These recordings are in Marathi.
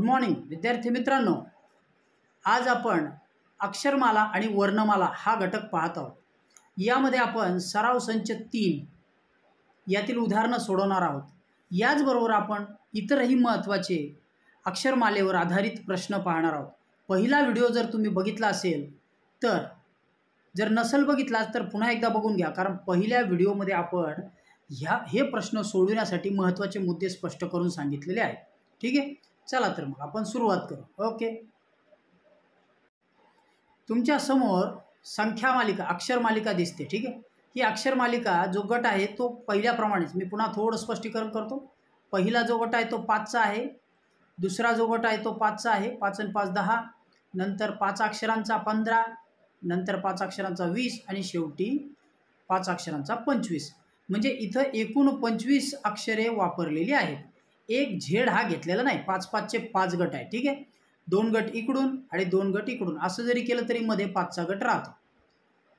मॉर्निंग विद्यार्थी मित्रांनो, आज आपण अक्षरमाला आणि वर्णमाला हा घटक पाहत आहोत। यामध्ये आपण सराव संच 3 यातील उदाहरणं सोडवणार आहोत। याचबरोबर आपण इतरही महत्त्वाचे अक्षरमालेवर आधारित प्रश्न पाहणार आहोत। पहिला व्हिडिओ जर तुम्ही बघितला असेल तर, जर नसेल बघितला तर पुन्हा एकदा बघून घ्या, कारण पहिल्या व्हिडिओमध्ये आपण हे प्रश्न सोडवण्यासाठी महत्त्वाचे मुद्दे स्पष्ट करून सांगितलेले आहेत। ठीक आहे, चला तर मग आपण सुरुवात करू। ओके, तुमच्या समोर संख्या मालिका अक्षर मालिका दिसते। ठीक आहे, ही अक्षर मालिका जो गट आहे तो पहिल्याप्रमाणेच मी पुन्हा थोडं स्पष्टीकरण करतो। पहिला जो गट आहे तो 5चा आहे, दुसरा जो गट आहे तो 5चा आहे, 5 आणि 5 10, नंतर 5 अक्षरांचा 15, नंतर 5 अक्षरांचा 20 आणि शेवटी 5 अक्षरांचा 25। म्हणजे इथं एकूण 25 अक्षरे वापरलेली आहेत। एक झेड हा घेतलेला नाही, 5-5चे 5 गट आहे। ठीक आहे, 2 गट इकडून आणि 2 गट इकडून, असं जरी केलं तरी मध्ये 5चा गट राहतो।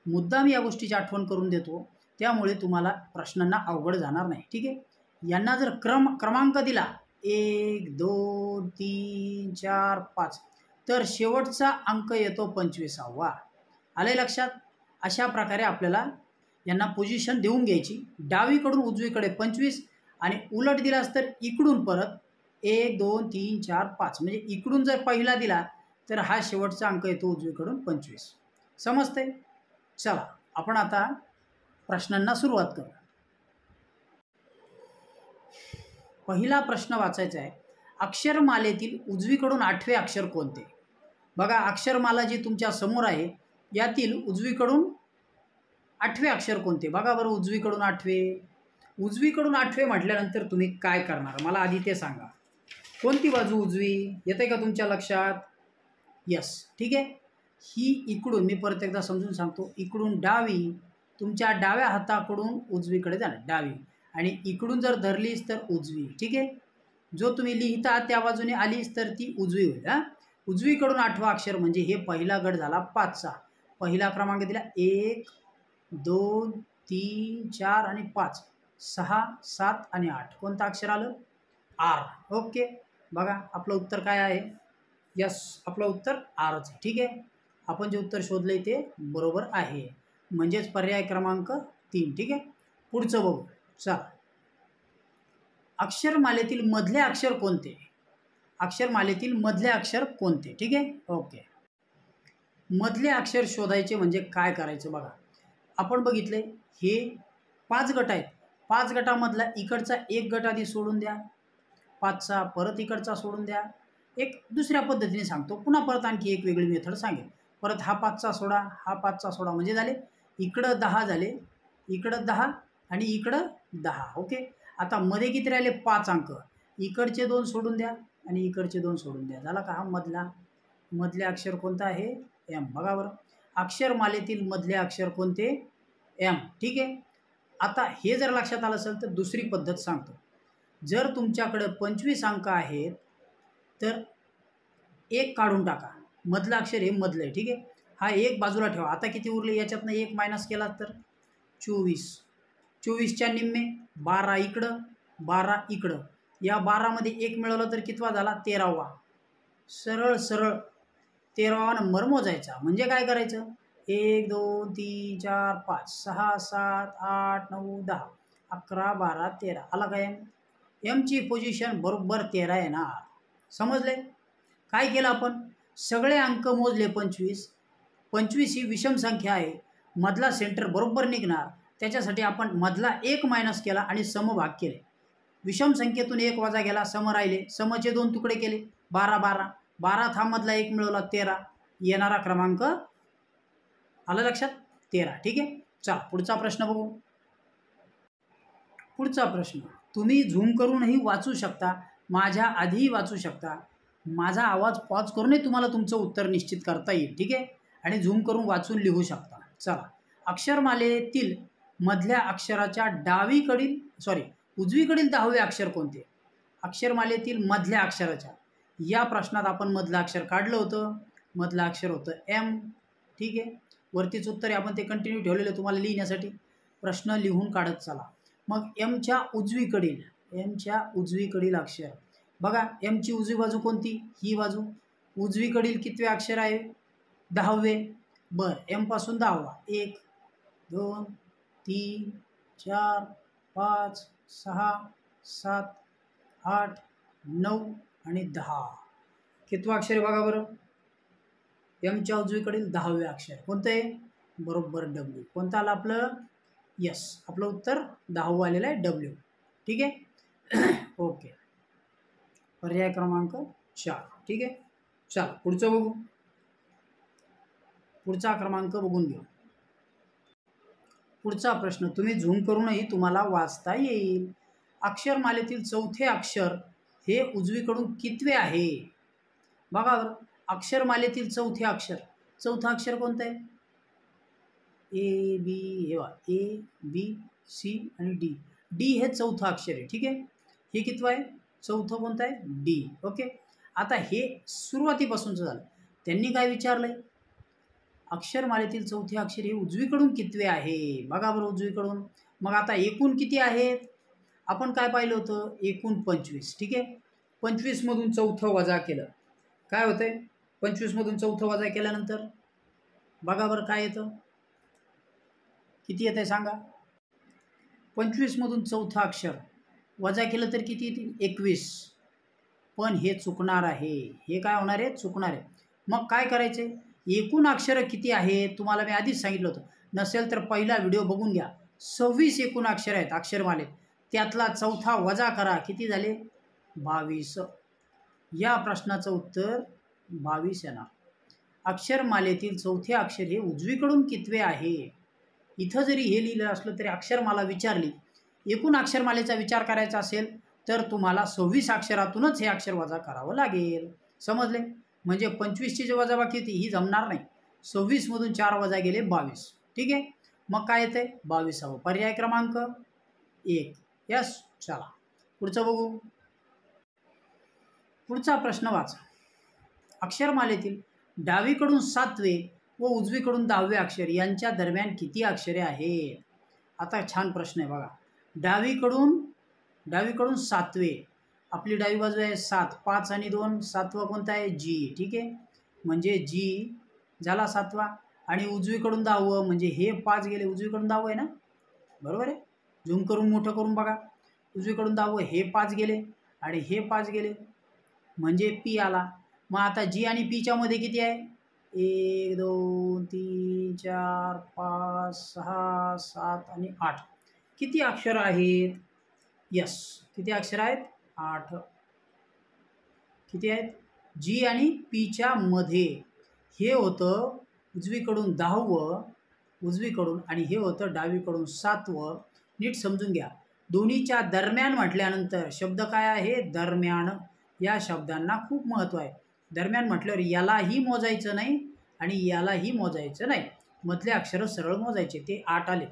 मुद्दाम या गोष्टीची आठवण करून देतो, त्यामुळे तुम्हाला प्रश्नांना अवघड जाणार नाही। ठीक आहे, यांना जर क्रमांक दिला 1 2 3 4 5, तर शेवटचा अंक येतो 25वा। आले लक्षात? अशा प्रकारे आपल्याला यांना पोझिशन देऊन घ्यायची। डावीकडून उजवीकडे 25 आणि उलट दिलास तर इकडून परत 1 2 3 4 5, म्हणजे इकडून जर पहिला दिला तर हा शेवटचा अंक येतो उजवीकडून 25। समजते? चला आपण आता प्रश्नांना सुरुवात करू। पहिला प्रश्न वाचायचा आहे, अक्षरमालेतील उजवीकडून 8वे अक्षर कोणते? बघा, अक्षरमाला जी तुमच्या समोर आहे यातील उजवीकडून 8वे अक्षर कोणते? बघा बरं, उजवीकडून 8वे। उजवीकडून 8वे म्हटल्यानंतर तुम्ही काय करणार मला आधी ते सांगा। कोणती बाजू उजवी येते का तुमच्या लक्षात? यस, ठीक आहे। ही इकडून, मी परत एकदा समजून सांगतो, इकडून डावी, तुमच्या डाव्या हाताकडून उजवीकडे जाणार डावी, आणि इकडून जर धरलीस तर उजवी। ठीक आहे, जो तुम्ही लिहिता त्या बाजूने आलीस तर ती उजवी होईल। हां, उजवीकडून 8वा अक्षर म्हणजे हे पहिला गट झाला 5चा। पहिला क्रमांक दिला 1 2 3 4 आणि 5, 6 7 आणि 8, कोणतं अक्षर आलं? आर। ओके, बघा आपलं उत्तर काय आहे? यस, आपलं उत्तर आरच आहे। ठीक आहे, आपण जे उत्तर शोधलंय ते बरोबर आहे, म्हणजेच पर्याय क्रमांक 3। ठीक आहे, पुढचं बघू। चला, अक्षरमालेतील मधले अक्षर कोणते? अक्षरमालेतील मधले अक्षर कोणते? ठीक आहे, ओके। मधले अक्षर शोधायचे म्हणजे काय करायचं? बघा, आपण बघितले हे 5 गट आहेत। 5 गटामधला इकडचा एक गट आधी सोडून द्या, 5चा परत इकडचा सोडून द्या। एक दुसऱ्या पद्धतीने सांगतो, पुन्हा परत आणखी एक वेगळी मेथड सांगेल। परत हा 5चा सोडा, हा 5चा सोडा, म्हणजे झाले इकडं 10 झाले, इकडं 10 आणि इकडं 10। ओके, आता मध्ये किती राहिले? 5 अंक। इकडचे 2 सोडून द्या आणि इकडचे 2 सोडून द्या, झाला का? हा मधले अक्षर कोणतं आहे? एम। बघा बरं, अक्षरमालेतील मधले अक्षर कोणते? एम। ठीक आहे, आता हे जर लक्षात आलं असेल तर दुसरी पद्धत सांगतो। जर तुमच्याकडं 25 अंक आहेत तर 1 काढून टाका, मधलं अक्षर हे मधलं आहे। ठीक आहे, हा 1 बाजूला ठेवा। आता किती उरले? याच्यातनं 1 मायनस केला तर 24। 24च्या निम्मे 12 इकडं, 12 इकडं, या 12मध्ये 1 मिळवलं तर कितवा झाला? 13वा। सरळ सरळ 13वा नंबर मोजायचा। म्हणजे काय करायचं? 1 2 3 4 5 6 7 8 9 10 11 12 13, आला का एम? एमची पोझिशन बरोबर 13 येणार। समजले? काय केलं आपण? सगळे अंक मोजले 25। 25 ही विषम संख्या आहे, मधला सेंटर बरोबर निघणार, त्याच्यासाठी आपण मधला 1 मायनस केला आणि समभाग केले। विषम संख्येतून 1 वजा गेला, सम राहिले, समचे 2 तुकडे केले, 12 12, 12 हा मधला 1 मिळवला 13, येणारा क्रमांक आलं लक्षात? 13। ठीक आहे, चला पुढचा प्रश्न बघू। पुढचा प्रश्न तुम्ही झूम करूनही वाचू शकता, माझ्या आधीही वाचू शकता। माझा आवाज पॉज करूनही तुम्हाला तुमचं उत्तर निश्चित करता येईल। ठीक आहे, आणि झूम करून वाचून लिहू शकता। चला, अक्षरमालेतील मधल्या अक्षराच्या उजवीकडील 10वे अक्षर कोणते? अक्षरमालेतील मधल्या अक्षराच्या, या प्रश्नात आपण मधलं अक्षर काढलं होतं, मधलं अक्षर होतं एम। ठीक आहे, वरतीच उत्तर आहे, आपण ते कंटिन्यू ठेवलेलं तुम्हाला लिहिण्यासाठी। प्रश्न लिहून काढत चला। मग एमच्या उजवीकडील अक्षर, बघा एमची उजवी बाजू कोणती, ही बाजू. उजवीकडील कितवे अक्षर आहे, 10वे. बरं एमपासून 10वा, 1 2 3 4 5 6 7 8 9 आणि 10. कितवं अक्षर आहे बघा बरं, एमच्या उजवीकडील 10वे अक्षर कोणतं आहे, बरोबर डब्ल्यू. कोणतं आलं आपलं, यस, आपलं उत्तर 10वं आलेलं आहे डब्ल्यू. ठीक आहे. ओके, पर्याय क्रमांक 4. ठीक आहे. चला पुढचं बघू, पुढचा क्रमांक बघून घेऊ. पुढचा प्रश्न तुम्ही झूम करूनही तुम्हाला वाचता येईल. अक्षरमालेतील चौथे अक्षर हे उजवीकडून कितवे आहे, बघा बरं. अक्षरमालेतील चौथे अक्षर, चौथं अक्षर कोणतं आहे, ए बी, हे बघा ए बी सी आणि डी. डी हे चौथं अक्षर आहे. ठीक आहे. हे कितवं आहे, चौथं कोणतं आहे, डी. ओके. आता हे सुरुवातीपासूनचं झालं. त्यांनी काय विचारलंय, अक्षरमालेतील चौथे अक्षर हे उजवीकडून कितवे आहे, बघा बरं उजवीकडून. मग आता एकूण किती आहेत, आपण काय पाहिलं होतं, एकूण 25. ठीक आहे. 25मधून चौथं वजा केलं काय होतंय, 25मधून चौथं वजा केल्यानंतर बघा बरं काय येतं, किती येतं आहे सांगा. 25मधून चौथं अक्षर वजा केलं तर किती येतील, 21. पण हे चुकणार आहे, हे काय होणार आहे, चुकणार आहे. मग काय करायचे, एकूण अक्षरं किती आहेत तुम्हाला मी आधीच सांगितलं होतं. नसेल तर पहिला व्हिडिओ बघून घ्या. 26 एकूण अक्षर आहेत अक्षरमालेत, त्यातला चौथा वजा करा, किती झाले, 22. या प्रश्नाचं उत्तर 22 येणार. अक्षरमालेतील चौथे अक्षर हे उजवीकडून कितवे आहे. इथं जरी हे लिहिलं असलं तरी अक्षरमाला विचारली, एकूण अक्षरमालेचा विचार करायचा असेल तर तुम्हाला 26 अक्षरातूनच हे अक्षर वजा करावं लागेल. समजले, म्हणजे 25ची जी वजाबाकी होती ही जमणार नाही. 26मधून 4 वजा गेले 22. ठीक आहे. मग काय येते, 22वं, पर्याय क्रमांक 1. यस. चला पुढचं बघू. पुढचा प्रश्न वाचा. अक्षरमालेतील डावीकडून 7वे व उजवीकडून 10वे अक्षर यांच्या दरम्यान किती अक्षरे आहेत. आता छान प्रश्न आहे बघा. डावीकडून 7वे, आपली डावी बाजू आहे 7, 5 आणि 2, 7वं कोणतं आहे, जी. ठीक आहे. म्हणजे जी झाला 7वा. आणि उजवीकडून 10वं, म्हणजे हे 5 गेले, उजवीकडून 10वं आहे ना, बरोबर आहे. झूम करून मोठं करून बघा, उजवीकडून 10वं, हे 5 गेले आणि हे 5 गेले, म्हणजे पी आला. मग आता जी आणि पीच्या मध्ये किती आहे, 1 2 3 4 5 6 7 आणि 8. किती अक्षर आहेत, यस, किती अक्षर आहेत, 8. किती आहेत, जी आणि पीच्या मध्ये. हे होतं उजवीकडून 10वं, उजवीकडून, आणि हे होतं डावीकडून 7वं. नीट समजून घ्या. दोन्हीच्या दरम्यान म्हटल्यानंतर शब्द काय आहे, दरम्यान. या शब्दांना खूप महत्त्व आहे. दरम्यान म्हटल्यावर यालाही मोजायचं नाही आणि यालाही मोजायचं नाही, मधले अक्षर सरळ मोजायचे. ते 8 आलेत,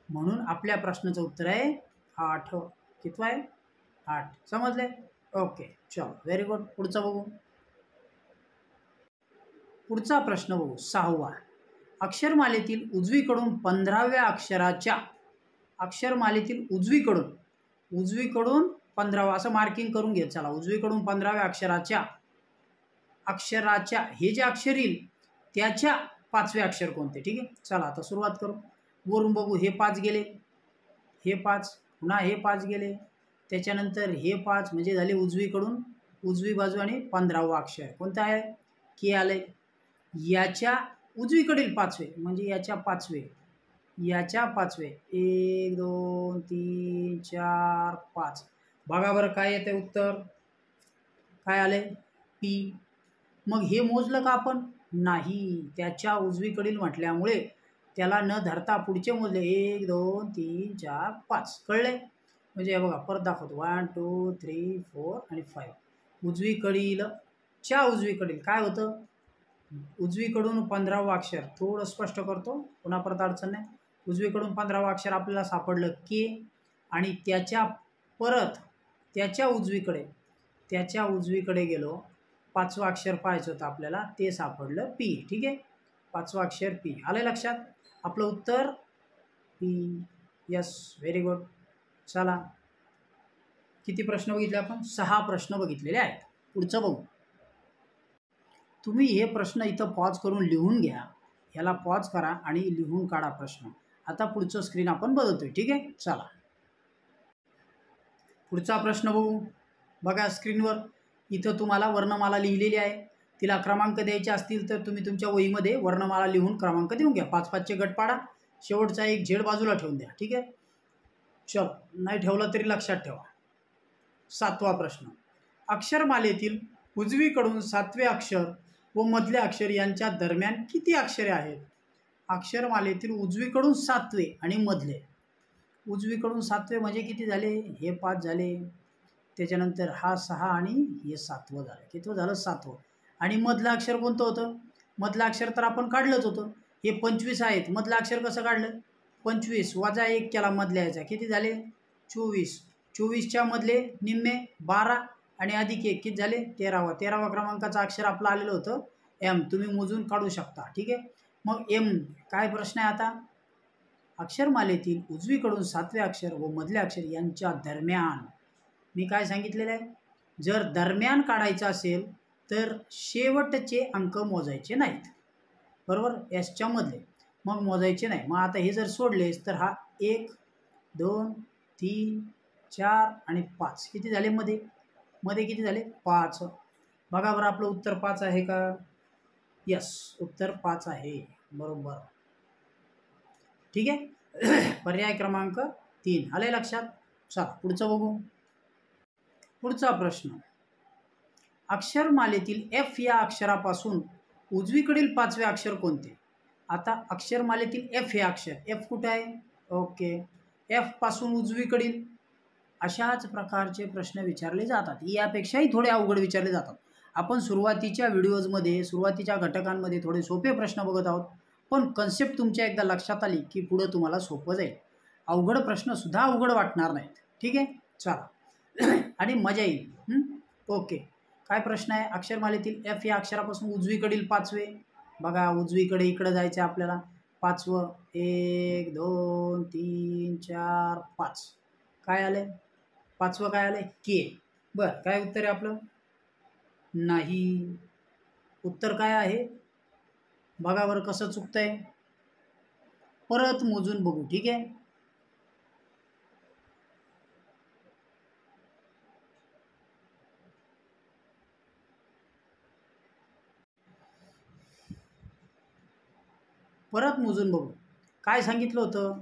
म्हणून आपल्या प्रश्नाचं उत्तर आहे 8. कितवं आहे, 8. समजले. ओके, चलो व्हेरी गुड. पुढचं बघू. पुढचा प्रश्न बघू, 6वा. अक्षरमालेतील उजवीकडून 15व्या अक्षराच्या, अक्षरमालेतील उजवीकडून 15वा असं मार्किंग करून घे. चला, उजवीकडून 15व्या अक्षराच्या हे जे अक्षर येईल त्याच्या 5वे अक्षर कोणते. ठीक आहे. चला आता सुरुवात करू, वरून बघू. हे 5 गेले, हे 5, पुन्हा हे 5 गेले, त्याच्यानंतर हे 5, म्हणजे झाले उजवीकडून उजवी बाजू आणि 15वं अक्षर कोणतं आहे, के आलंय. याच्या उजवीकडील 5वे, म्हणजे याच्या 5वे, 1 2 3 4 5. बघा बरं काय येते उत्तर, काय आले, पी. मग हे मोजलं का आपण, नाही, त्याच्या उजवीकडील म्हटल्यामुळे त्याला न धरता पुढचे मोजले, 1 2 3 4 5. कळले. म्हणजे हे बघा परत दाखवतो, 1 2 3 4 आणि 5. उजवीकडील काय होतं, उजवीकडून 15वं अक्षर. थोडं स्पष्ट करतो, पुन्हा परत अडचण नाही. उजवीकडून 15वं अक्षर आपल्याला सापडलं के, आणि त्याच्या उजवीकडे गेलो, 5वं अक्षर पाहायचं होतं आपल्याला, ते सापडलं पी. ठीक आहे. 5वं अक्षर पी आलं लक्षात. आपलं उत्तर पी. Yes, very good. चला किती प्रश्न बघितले आपण? 6 प्रश्न बघितलेले आहेत. पुढचं बघू. तुम्ही हे प्रश्न इथं पॉज करून लिहून घ्या. ह्याला पॉज करा आणि लिहून काढा प्रश्न. आता पुढचं स्क्रीन आपण बदलतोय. ठीक आहे, चला पुढचा प्रश्न बघू. बघा स्क्रीनवर इथं तुम्हाला वर्णमाला लिहिलेली आहे. तिला क्रमांक द्यायचे असतील तर तुम्ही तुमच्या वहीमध्ये वर्णमाला लिहून क्रमांक देऊन घ्या. 5-5चे गट पाडा. शेवटचा एक झेड बाजूला ठेवून द्या. ठीक आहे, चल नाही ठेवलं तरी लक्षात ठेवा. 7वा प्रश्न. अक्षरमालेतील उजवीकडून 7वे अक्षर व मधले अक्षर यांच्या दरम्यान किती अक्षरे आहेत? अक्षरमालेतील उजवीकडून 7वे आणि मधले. उजवीकडून 7वे म्हणजे किती झाले? हे 5 झाले, त्याच्यानंतर हा 6 आणि हे 7वं झालं. कितवं झालं? 7वं. आणि मधलं अक्षर कोणतं होतं? मधलं अक्षर तर आपण काढलंच होतं. हे 25 आहेत. मधलं अक्षर कसं काढलं? 25 वजा 1 केला मधल्या याचा, किती झाले? 24. 24च्या मधले निम्मे 12 आणि अधिक 1 किती झाले? 13वा. 13वा क्रमांकाचं अक्षर आपलं आलेलं होतं एम. तुम्ही मोजून काढू शकता. ठीक आहे, मग एम काय प्रश्न आहे आता? अक्षरमालेतील उजवीकडून 7वे अक्षर व मधले अक्षर यांच्या दरम्यान. मी काय सांगितलेलं आहे? जर दरम्यान काढायचं असेल तर शेवटचे अंक मोजायचे नाहीत, बरोबर? एसच्या मधले मग मोजायचे नाही. मग आता हे जर सोडलेस तर हा 1 2 3 4 आणि 5 किती झाले? मध्ये किती झाले? 5. बघा बरं आपलं उत्तर 5 आहे का? यस, उत्तर 5 आहे, बरोबर. ठीक आहे, पर्याय क्रमांक 3 आले लक्षात. चला पुढचं बघू. पुढचा प्रश्न. अक्षरमालेतील एफ या अक्षरापासून उजवीकडील 5वे अक्षर कोणते? आता अक्षरमालेतील एफ हे अक्षर, एफ कुठे आहे? ओके, एफ पासून उजवीकडील अशाच प्रकारचे प्रश्न विचारले जातात. यापेक्षाही थोडे अवघड विचारले जातात. आपण सुरुवातीच्या व्हिडिओजमध्ये सुरुवातीच्या घटकांमध्ये थोडे सोपे प्रश्न बघत आहोत, पण कन्सेप्ट तुमच्या एकदा लक्षात आली की पुढं तुम्हाला सोपं जाईल. अवघड प्रश्नसुद्धा अवघड वाटणार नाहीत. ठीक आहे, चला आणि मजा येईल. ओके, काय प्रश्न आहे? अक्षरमालेतील एफ या अक्षरापासून उजवीकडील 5वे. बघा उजवीकडे इकडं जायचं आहे आपल्याला. 5वं 1 2 3 4 5 काय आले? 5वं काय आले? के. बरं, काय उत्तर आहे आपलं? नाही. उत्तर काय आहे? बघा बरं कसं चुकतंय. परत मोजून बघू. ठीक आहे, परत मोजून बघू. काय सांगितलं होतं?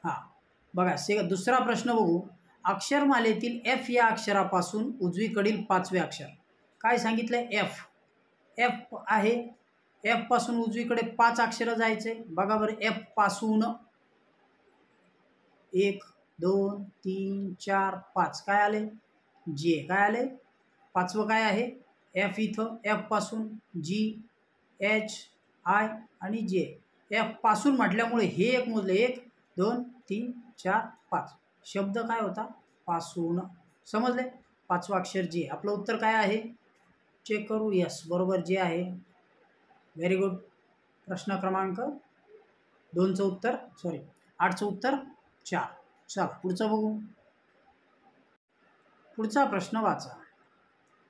हां बघा दुसरा प्रश्न बघू. अक्षरमालेतील एफ या अक्षरापासून उजवीकडील 5वे अक्षर. काय सांगितलं? एफ. एफ आहे. एफ पासून उजवीकडे 5 अक्षरं जायचे. बघा बरं, एफ पासून 1 2 3 4 5 काय आले? जे. काय आले? 5वं काय आहे? एफ. इथं एफ पासून जी एच आय आणि जे. एफ पासून म्हटल्यामुळे हे एक मोजले. 1 2 3 4 5. शब्द काय होता? पासून. समजले? 5वं अक्षर जे. आपलं उत्तर काय आहे? चेक करू. यस, बरोबर जे आहे. Very good. प्रश्न क्रमांक 2चं उत्तर 8चं उत्तर 4. चला पुढचं बघू. पुढचा प्रश्न वाचा.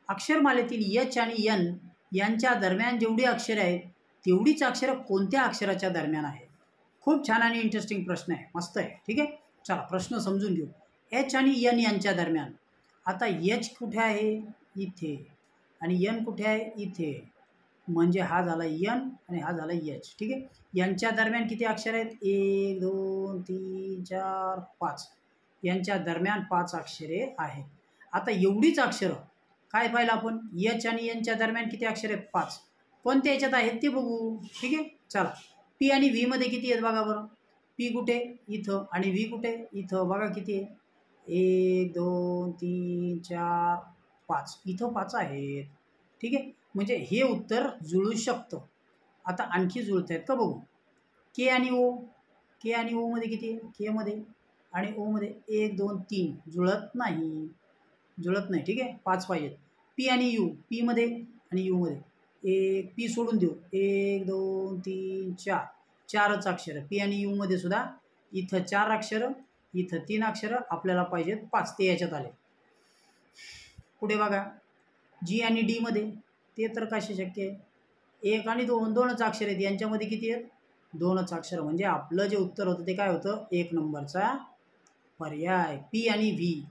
अक्षरमालेतील एच आणि एन यांच्या दरम्यान जेवढी अक्षरे आहेत तेवढीच अक्षरं कोणत्या अक्षराच्या दरम्यान आहेत? खूप छान आणि इंटरेस्टिंग प्रश्न आहे, मस्त आहे. ठीक आहे, चला प्रश्न समजून घेऊ. एच आणि एन यांच्या दरम्यान. आता एच कुठे आहे? इथे. आणि एन कुठे आहे? इथे. म्हणजे हा झाला एन आणि हा झाला एच. ठीक आहे, यांच्या दरम्यान किती अक्षर आहेत? 1 2 3 4 5. यांच्या दरम्यान 5 अक्षरे आहेत. आता एवढीच अक्षरं काय पाहिलं आपण? एच आणि एनच्या दरम्यान किती अक्षर आहेत? 5. कोणत्या याच्यात आहेत ते बघू. ठीक आहे, चला. पी आणि व्ही मध्ये किती आहेत बघा बरं. पी कुठे? इथं. आणि व्ही कुठे? इथं. बघा किती आहे? 1 2 3 4 5. इथं 5 आहेत. ठीक आहे, म्हणजे हे उत्तर जुळू शकतं. आता आणखी जुळत आहेत का बघू. के आणि ओ. के आणि ओ मध्ये किती आहे? के मध्ये आणि ओ मध्ये 1 2 3 जुळत नाही. ठीक आहे, 5 पाहिजेत. पी आणि यू. पी मध्ये आणि यू मध्ये एक. पी सोडून देऊ. 1 2 3 4. 4च अक्षर. पी आणि यू मध्ये सुद्धा इथं 4 अक्षरं, इथं 3 अक्षरं, आपल्याला पाहिजेत 5, ते याच्यात आले. पुढे बघा जी आणि डीमध्ये, ते तर कसे शक्य आहे? 1 आणि 2, 2च अक्षर आहेत. यांच्यामध्ये किती आहेत? 2च अक्षरं. म्हणजे आपलं जे उत्तर होतं ते काय होतं? 1 नंबरचा पर्याय. पी आणि व्ही.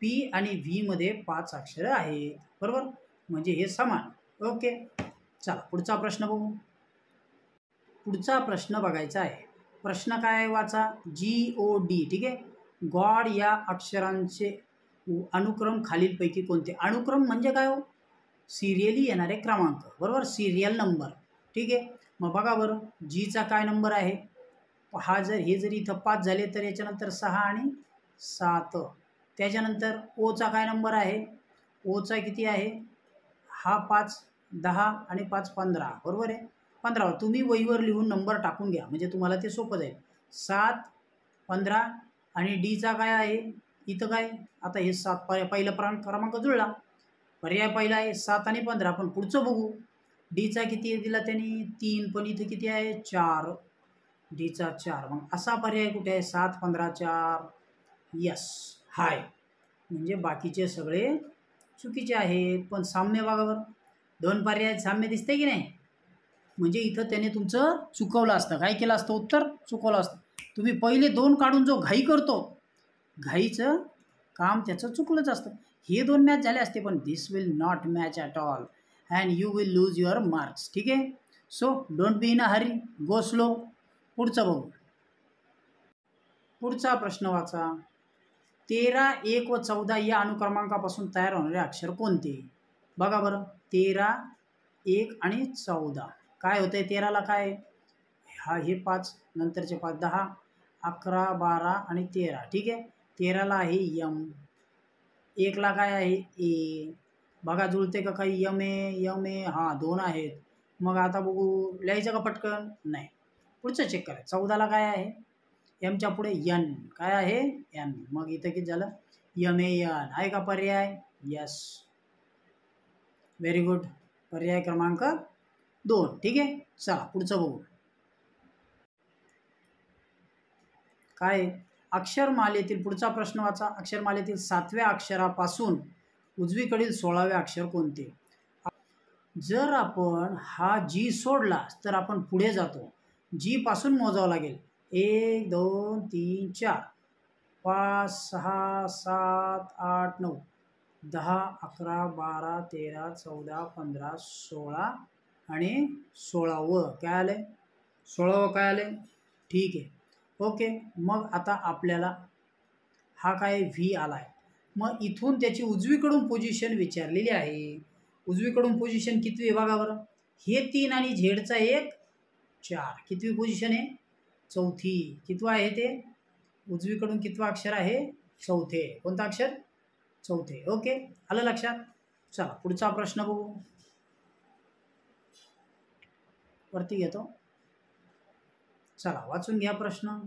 पी आणि व्हीमध्ये 5 अक्षरं आहेत. बरोबर? म्हणजे हे समान. ओके. चला पुढचा प्रश्न बघू. पुढचा प्रश्न बघायचा आहे. प्रश्न काय आहे वाचा? GOD. ठीक आहे. गॉड या अक्षरांचे अनुक्रम खालीलपैकी कोणते? अनुक्रम म्हणजे काय हो? सिरियली येणारे क्रमांक. बरोबर? Serial number. ठीक आहे. मग बघा बरं, जीचा काय नंबर आहे? हा हे जर इथं 5 झाले तर याच्यानंतर 6 आणि 7. त्याच्यानंतर ओचा काय नंबर आहे? ओचा किती आहे? हा 5, 10 आणि 5, 15. बरोबर आहे? 15. तुम्ही वहीवर लिहून नंबर टाकून घ्या, म्हणजे तुम्हाला ते सोपं जाईल. 7, 15 आणि डीचा काय आहे? इथं काय? आता हे 7 पहिला क्रमांक जुळला. पर्याय पहिला आहे 7 आणि 15. पण पुढचं बघू. डीचा किती दिला त्यांनी? 3. पण इथं किती आहे? 4. डीचा 4. मग असा पर्याय कुठे आहे? 7, 15, 4. यस, हाय. म्हणजे बाकीचे सगळे चुकीचे आहेत. पण साम्य बघा बरं, 2 पर्याय साम्य दिसते की नाही? म्हणजे इथं त्याने तुमचं चुकवलं असतं. काय केलं असतं? उत्तर चुकवलं असतं. तुम्ही पहिले 2 काढून जो घाई करतो, घाईचं काम त्याचं चुकलंच असतं. हे 2 मॅच झाले असते, पण this will not match at all and you will lose your marks. ठीक आहे. So don't be in a hurry, go slow. पुढचं बघू. पुढचा प्रश्न वाचा. 13, 1 व 14 या अनुक्रमांकापासून तयार होणारे अक्षर कोणते? बघा बरं, 13, 1 आणि 14. काय होतंय 13ला? काय? हे 5, नंतरचे 5, 10, 11, 12 आणि 13. ठीक आहे. 13ला आहे यम. 1ला काय आहे? ए. बघा जुळते का काही? यम आहे. हां, 2 आहेत. मग आता बघू, लिहायचं का पटकन? नाही, पुढचं चेक करा. 14ला काय आहे? एमच्या पुढे एन. काय आहे? एन. मग इथं किती झालं? एन आहे का पर्याय? Yes, very good. पर्याय क्रमांक 2. ठीक आहे. चला पुढचं बघू. काय? अक्षरमालेतील पुढचा प्रश्न वाचा. अक्षरमालेतील 7व्या अक्षरापासून उजवीकडील 16वे अक्षर कोणते? जर आपण हा जी सोडला तर आपण पुढे जातो. जी पासून मोजावं लागेल. 1, 2, 3, 4, 5, 6, 7, 8, 9, 10, 11, 12, 13, 14, 15, 16 आणि 16वं काय आलं? 16वं काय आलं? ठीक आहे. ओके. मग आता आपल्याला हा काय? व्ही आला आहे. मग इथून त्याची उजवीकडून पोझिशन विचारलेली आहे. उजवीकडून पोझिशन कितवी आहे बघा बरं. हे 3 आणि झेडचा 1, 4. कितवी पोझिशन आहे? चौथी. कितवं आहे ते? उजवीकडून कितवं अक्षर आहे? चौथे. कोणतं अक्षर? चौथे. ओके, आलं लक्षात? चला पुढचा प्रश्न बघू. वरती घेतो. चला वाचून घ्या प्रश्न.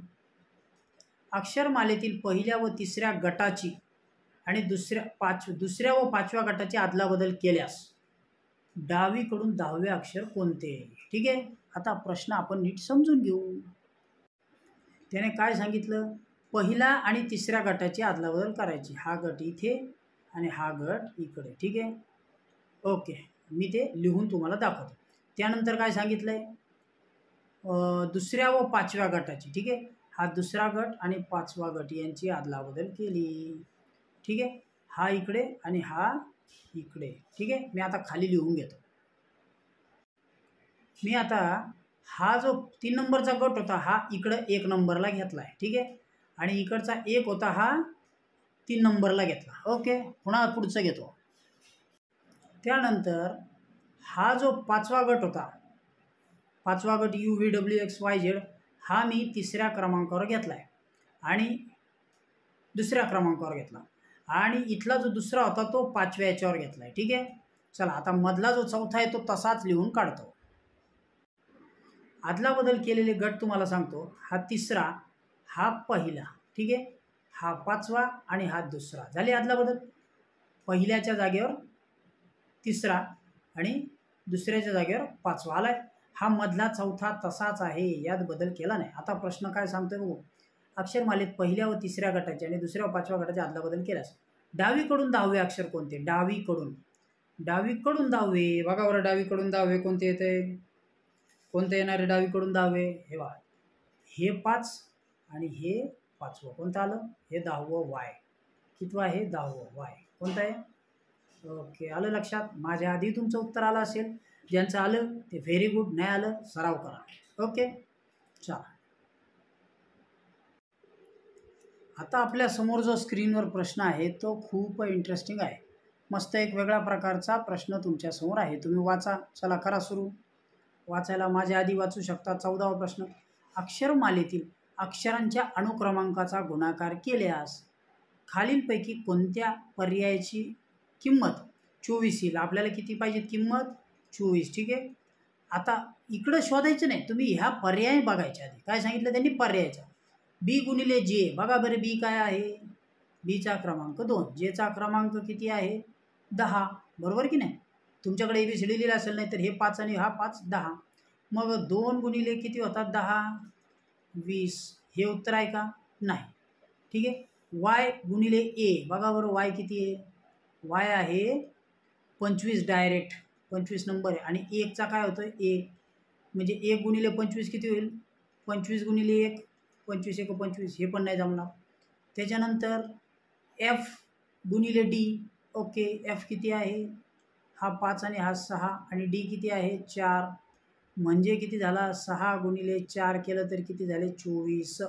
अक्षरमालेतील पहिल्या व तिसऱ्या गटाची आणि दुसऱ्या व 5व्या गटाची अदलाबदल केल्यास डावीकडून 10वे अक्षर कोणते? ठीक आहे. आता प्रश्न आपण नीट समजून घेऊ. त्याने काय सांगितलं? पहिला आणि तिसऱ्या गटाची अदलाबदल करायची. हा गट इथे आणि हा गट इकडे. ठीक आहे. ओके, मी ते लिहून तुम्हाला दाखवतो. त्यानंतर काय सांगितलंय? दुसऱ्या व 5व्या गटाची. ठीक आहे. हा दुसरा गट आणि 5वा गट यांची अदलाबदल केली. ठीक आहे. हा इकडे आणि हा इकडे. ठीक आहे. मी आता खाली लिहून घेतो. मी आता हा जो 3 नंबरचा गट होता हा इकडं 1 नंबरला घेतला आहे. ठीक आहे. आणि इकडचा 1 होता हा 3 नंबरला घेतला. ओके, पुन्हा पुढचं घेतो. त्यानंतर हा जो 5वा गट होता, 5वा गट UVWXYZ, हा मी 3ऱ्या क्रमांकावर घेतला आहे आणि दुसऱ्या क्रमांकावर घेतला. आणि इथला जो दुसरा होता तो 5व्या याच्यावर घेतला आहे. ठीक आहे. चला आता मधला जो चौथा आहे तो तसाच लिहून काढतो. अदलाबदल केलेले गट तुम्हाला सांगतो. हा 3रा, हा पहिला. ठीक आहे. हा 5वा आणि हा दुसरा. झाली अदलाबदल. पहिल्याच्या जागेवर 3रा आणि दुसऱ्याच्या जागेवर 5वा आलाय. हा मधला चौथा तसाच आहे, यात बदल केला नाही. आता प्रश्न काय सांगतोय बघू. अक्षरमालेत पहिल्या व तिसऱ्या गटाचे आणि दुसऱ्या व पाचव्या गटाचे अदलाबदल केल्यास डावीकडून 10वे अक्षर कोणते? डावीकडून 10वे बघा बरं, डावीकडून 10वे कोणते येते? कोणते येणार आहे डावीकडून 10वे? हे बघा, हे 5 आणि हे 5वं कोणतं आलं? हे 10वं वाय. कितवं आहे? 10वं वाय. कोणतं आहे? ओके, आलं लक्षात? माझ्या आधी तुमचं उत्तर आलं असेल. ज्यांचं आलं ते व्हेरी गुड, नाही आलं सराव करा. ओके, चला. आता आपल्या समोर जो स्क्रीनवर प्रश्न आहे तो खूप इंटरेस्टिंग आहे. मस्त एक वेगळ्या प्रकारचा प्रश्न तुमच्यासमोर आहे. तुम्ही वाचा. चला करा सुरू. वाचायला माझ्या आधी वाचू शकता. 14वा प्रश्न. अक्षरमालेतील अक्षरांच्या अनुक्रमांकाचा गुणाकार केल्यास खालीलपैकी कोणत्या पर्यायाची किंमत 24 येईल? आपल्याला किती पाहिजे किंमत? 24. ठीक आहे. आता इकडं शोधायचं नाही, तुम्ही ह्या पर्याय बघायच्या आधी. काय सांगितलं त्यांनी? पर्यायाचा. बी गुणिले जे. बघा बरं, बी काय आहे? बीचा क्रमांक 2. जेचा क्रमांक किती आहे? 10. बरोबर की नाही? तुमच्याकडे ABCD लिहिलं असेल, नाही तर हे 5 आणि हा 5 10. मग 2 गुणिले किती होतात? 10 20. हे उत्तर आहे का? नाही. ठीक आहे. वाय गुणिले ए. बघा बरं, वाय किती आहे? वाय आहे 25 डायरेक्ट. 25 नंबर आहे आणि 1चा काय होतं? 1. म्हणजे 1 गुणिले 25 किती होईल? 25 गुणिले 1. 25 1 25. हे पण नाही जमणार. त्याच्यानंतर एफ गुणिले डी. ओके, एफ किती आहे? हा 5 आणि हा 6 आणि डी किती आहे? 4. म्हणजे किती झाला? 6 गुणिले 4 केलं तर किती झाले? 24.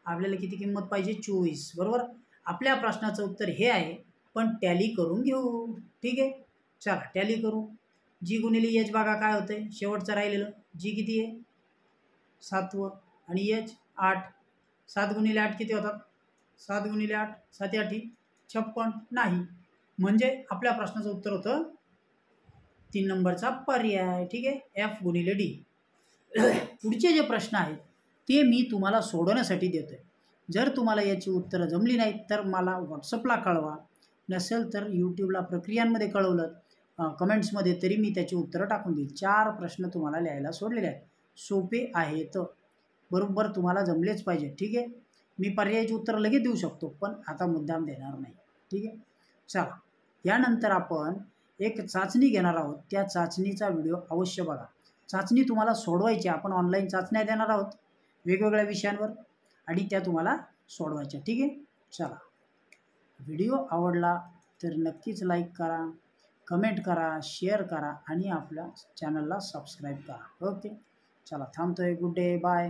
आपल्याला किती किंमत पाहिजे? 24. बरोबर. आपल्या प्रश्नाचं उत्तर हे आहे, पण टॅली करून घेऊ. ठीक आहे, चला टॅली करू. जी गुणिले एच बघा काय होतंय? शेवटचं राहिलेलं जी किती आहे? 7वं आणि एच 8. 7 गुणिले 8 किती होतात? 7 गुणिले 8 7 8 56. नाही. म्हणजे आपल्या प्रश्नाचं उत्तर होतं 3 नंबरचा पर्याय. ठीक आहे, एफ गुणिले डी. पुढचे जे प्रश्न आहेत ते मी तुम्हाला सोडवण्यासाठी देतो आहे. जर तुम्हाला याची उत्तरं जमली नाहीत तर मला व्हॉट्सअपला कळवा. नसेल तर यूट्यूबला प्रक्रियांमध्ये कळवलं कमेंट्समध्ये तरी मी त्याची उत्तरं टाकून देईल. 4 प्रश्न तुम्हाला लिहायला सोडलेले आहेत. सोपे आहेत, बरोबर तुम्हाला जमलेच पाहिजे. ठीक आहे. मी पर्यायाची उत्तरं लगेच देऊ शकतो, पण आता मुद्दाम देणार नाही. ठीक आहे. चला, यानंतर आपण एक चाचणी घेणार आहोत. त्या चाचणीचा व्हिडिओ अवश्य बघा. चाचणी तुम्हाला सोडवायची. आपण ऑनलाईन चाचण्या देणार आहोत वेगवेगळ्या विषयांवर आणि त्या तुम्हाला सोडवायच्या. ठीक आहे. चला, व्हिडिओ आवडला तर नक्कीच लाईक करा, कमेंट करा, शेअर करा आणि आपल्या चॅनलला सबस्क्राईब करा. ओके, चला थांबतोय. Good day, bye.